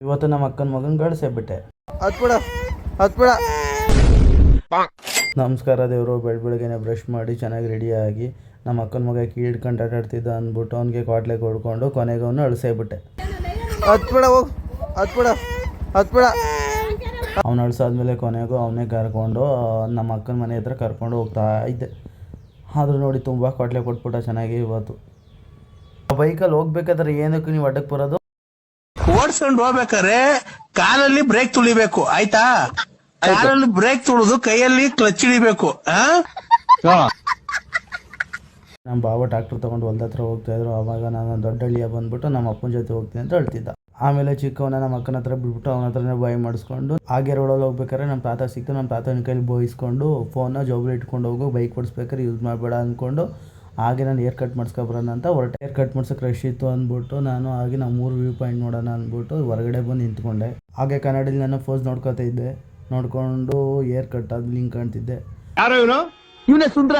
ಇವತ್ತು ನಮ್ಮ ಅಕ್ಕನ ಮಗನ ಗಳಿಸೇಬಿಟ್ಟೆ. ನಮಸ್ಕಾರ ದೇವರು. ಬೆಳಗ್ಗೆನೆ ಬ್ರಷ್ ಮಾಡಿ ಚೆನ್ನಾಗಿ ರೆಡಿಯಾಗಿ ನಮ್ಮ ಅಕ್ಕನ ಮಗ ಕೀ ಹಿಡ್ಕೊಂಡು ಆಟಾಡ್ತಿದ್ದ ಅಂದ್ಬಿಟ್ಟು ಅವ್ನಿಗೆ ಕ್ವಾಟ್ಲೆ ಕೊಡ್ಕೊಂಡು ಕೊನೆಗೆ ಅವನು ಅಳಿಸೇಬಿಟ್ಟೆ. ಅವ್ನು ಅಳಿಸಾದ್ಮೇಲೆ ಕೊನೆಗೂ ಅವನೇ ಕರ್ಕೊಂಡು ನಮ್ಮ ಅಕ್ಕನ ಮನೆ ಹತ್ರ ಕರ್ಕೊಂಡು ಹೋಗ್ತಾ ಇದ್ದೆ. ಆದರೂ ನೋಡಿ ತುಂಬ ಕ್ವಾಟ್ಲೆ ಕೊಟ್ಬಿಟ್ಟ ಚೆನ್ನಾಗಿ. ಇವತ್ತು ಬೈಕಲ್ಲಿ ಹೋಗ್ಬೇಕಾದ್ರೆ ಏನಕ್ಕೆ ನೀವು ಅಡ್ಡಕ್ಕೆ ಬರೋದು? ಓಡಿಸ್ಕೊಂಡು ಹೋಗ್ಬೇಕಾದ್ರೆ ಕಾಲಲ್ಲಿ ಬ್ರೇಕ್ ತುಳಿಬೇಕು, ಆಯ್ತಾ? ಕಾಲಲ್ಲಿ ಬ್ರೇಕ್ ತುಳಿದು ಕೈಯಲ್ಲಿ ಕ್ಲಚ್ ಹಿಡಿಬೇಕು. ನಮ್ಮ ಬಾವ ಟ್ರಾಕ್ಟರ್ ತೊಗೊಂಡು ಹೊಲ್ದ ಹತ್ರ ಹೋಗ್ತಾಯಿದ್ರು. ಆವಾಗ ನಾನು ದೊಡ್ಡ ಹಳ್ಳಿಯ ಬಂದ್ಬಿಟ್ಟು ನಮ್ಮ ಅಪ್ಪನ ಜೊತೆ ಹೋಗ್ತೀನಿ ಅಂತ ಹೇಳ್ತಿದ್ದ. ಆಮೇಲೆ ಚಿಕ್ಕವನ ನಮ್ಮ ಅಕ್ಕನ ಹತ್ರ ಬಿಟ್ಬಿಟ್ಟು ಅವನ ಹತ್ರನೇ ಬಾಯ್ ಮಾಡಿಸ್ಕೊಂಡು ಹಾಗೆ ರೋಡಲ್ಲಿ ಹೋಗ್ಬೇಕಾದ್ರೆ ನಮ್ಮ ತಾತ ಸಿಕ್ತು. ನಮ್ಮ ತಾತನ ಕೈಲಿ ಬೋಯಿಸ್ಕೊಂಡು ಫೋನ್ನ ಜೋಬಲ್ಲಿ ಇಟ್ಕೊಂಡು ಹೋಗು, ಬೈಕ್ ಓಡಿಸ್ಬೇಕಾದ್ರೆ ಯೂಸ್ ಮಾಡಬೇಡ ಅಂದ್ಕೊಂಡು ಹಾಗೆ ನಾನು ಏರ್ ಕಟ್ ಮಾಡಿಸ್ಕೊಬರೋಣ ಅಂತ ಹೊರಟೆ. ಏರ್ ಕಟ್ ಮಾಡ್ಸೋಕೆ ರಶ್ ಇತ್ತು ಅಂದ್ಬಿಟ್ಟು ನಾನು ಹಾಗೆ ನಾವು 3 ವ್ಯೂ ಪಾಯಿಂಟ್ ನೋಡೋಣ ಅಂದ್ಬಿಟ್ಟು ಹೊರಗಡೆ ಬಂದು ನಿಂತ್ಕೊಂಡೆ. ಹಾಗೆ ಕನ್ನಡದಲ್ಲಿ ನನ್ನ ಫೋಸ್ ನೋಡ್ಕೊತಾ ಇದ್ದೆ. ನೋಡ್ಕೊಂಡು ಏರ್ ಕಟ್ ಆದ ಲಿಂಕ್ ಕಾಣ್ತಿದ್ದೆ. ಯಾರೋ ಇವನೇ ಸುಂದ್ರ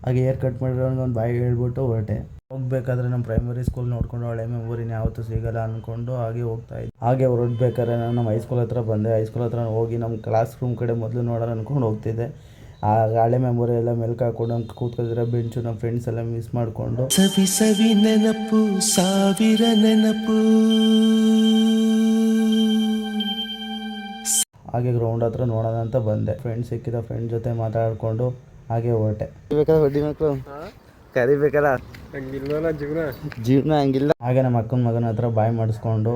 ಹಾಗೆ ಏರ್ ಕಟ್ ಮಾಡಿರೋನ್ಗೆ ಒಂದು ಬಾಯಿ ಹೇಳ್ಬಿಟ್ಟು ಹೊರಟೆ. ಹೋಗ್ಬೇಕಾದ್ರೆ ನಮ್ಮ ಪ್ರೈಮರಿ ಸ್ಕೂಲ್ ನೋಡ್ಕೊಂಡು ಹಳೆ ಮೆಮೊರಿನ ಯಾವತ್ತೂ ಸಿಗಲ್ಲ ಅಂದ್ಕೊಂಡು ಹಾಗೆ ಹೋಗ್ತಾ ಇದ್ದೆ. ಹಾಗೆ ಹೊರಡ್ಬೇಕಾದ್ರೆ ನಾನು ನಮ್ಮ ಹೈಸ್ಕೂಲ್ ಹತ್ರ ಬಂದೆ. ಹೈಸ್ಕೂಲ್ ಹತ್ರ ಹೋಗಿ ನಮ್ಮ ಕ್ಲಾಸ್ ರೂಮ್ ಕಡೆ ಮೊದಲು ನೋಡೋಣ ಅಂದ್ಕೊಂಡು ಹೋಗ್ತಿದ್ದೆ. ಆಗ ಹಳೆ ಮೆಮೊರಿ ಎಲ್ಲ ಮೆಲ್ಕ್ ಹಾಕೊಂಡು ನಮ್ಗೆ ಕೂತ್ಕೊಳ್ತಿರೋ ಬೆಂಚು ನಮ್ಮ ಫ್ರೆಂಡ್ಸ್ ಎಲ್ಲ ಮಿಸ್ ಮಾಡಿಕೊಂಡು ಸವಿ ಸವಿ ನೆನಪು, ಸಾವಿರ ನೆನಪು. ಹಾಗೆ ಗ್ರೌಂಡ್ ಹತ್ರ ನೋಡೋಣ ಅಂತ ಬಂದೆ. ಫ್ರೆಂಡ್ ಸಿಕ್ಕಿದ ಫ್ರೆಂಡ್ ಜೊತೆ ಮಾತಾಡಿಕೊಂಡು ಹಾಗೆ ಹೊರಟೆ. ಹೊಡ್ಡಿ ಮಕ್ಕಳು ಕರಿಬೇಕಲ್ಲ, ಜೀವನ ಹಂಗಿಲ್ಲ. ಹಾಗೆ ನಮ್ಮ ಅಕ್ಕನ ಮಗನ ಹತ್ರ ಬಾಯ್ ಮಾಡಿಸ್ಕೊಂಡು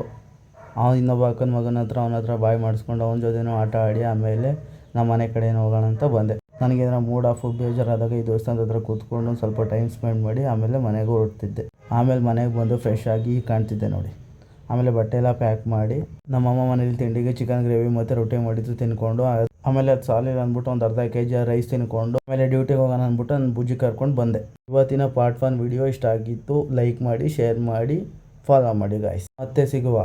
ಇನ್ನೊಬ್ಬ ಅಕ್ಕನ ಮಗನ ಹತ್ರ ಅವನ ಹತ್ರ ಬಾಯ್ ಮಾಡಿಸ್ಕೊಂಡು ಅವನ ಜೊತೆನೂ ಆಟ ಆಡಿ ಆಮೇಲೆ ನಮ್ಮ ಮನೆ ಕಡೆ ಹೋಗೋಣ ಅಂತ ಬಂದೆ. ನನಗೆ ಮೂಡ್ ಆಫ್ ಬೇಜಾರಾದಾಗ ಈ ದೇವಸ್ಥಾನದ ಹತ್ರ ಕೂತ್ಕೊಂಡು ಸ್ವಲ್ಪ ಟೈಮ್ ಸ್ಪೆಂಡ್ ಮಾಡಿ ಆಮೇಲೆ ಮನೆಗೆ ಹೊರಡ್ತಿದ್ದೆ. ಆಮೇಲೆ ಮನೆಗೆ ಬಂದು ಫ್ರೆಶ್ ಆಗಿ ಕಾಣ್ತಿದ್ದೆ ನೋಡಿ. ಆಮೇಲೆ ಬಟ್ಟೆ ಎಲ್ಲ ಪ್ಯಾಕ್ ಮಾಡಿ ನಮ್ಮಮ್ಮ ಮನೇಲಿ ತಿಂಡಿಗೆ ಚಿಕನ್ ಗ್ರೇವಿ ಮತ್ತು ರೊಟ್ಟಿ ಮಾಡಿದ್ದು ತಿನ್ಕೊಂಡು ಆಮೇಲೆ ಅದು ಸಾಲಿಲ್ಲ ಅಂದ್ಬಿಟ್ಟು ಒಂದು ಅರ್ಧ kg ರೈಸ್ ತಿನ್ಕೊಂಡು ಆಮೇಲೆ ಡ್ಯೂಟಿಗೆ ಹೋಗೋಣ ಅಂದ್ಬಿಟ್ಟು ನನ್ನ ಬುಜ್ಜಿ ಕರ್ಕೊಂಡು ಬಂದೆ. ಇವತ್ತಿನ ಪಾರ್ಟ್ 1 ವಿಡಿಯೋ ಇಷ್ಟ ಆಗಿತ್ತು. ಲೈಕ್ ಮಾಡಿ, ಶೇರ್ ಮಾಡಿ, ಫಾಲೋ ಮಾಡಿ ಗಾಯ್ಸ್. ಮತ್ತೆ ಸಿಗುವ.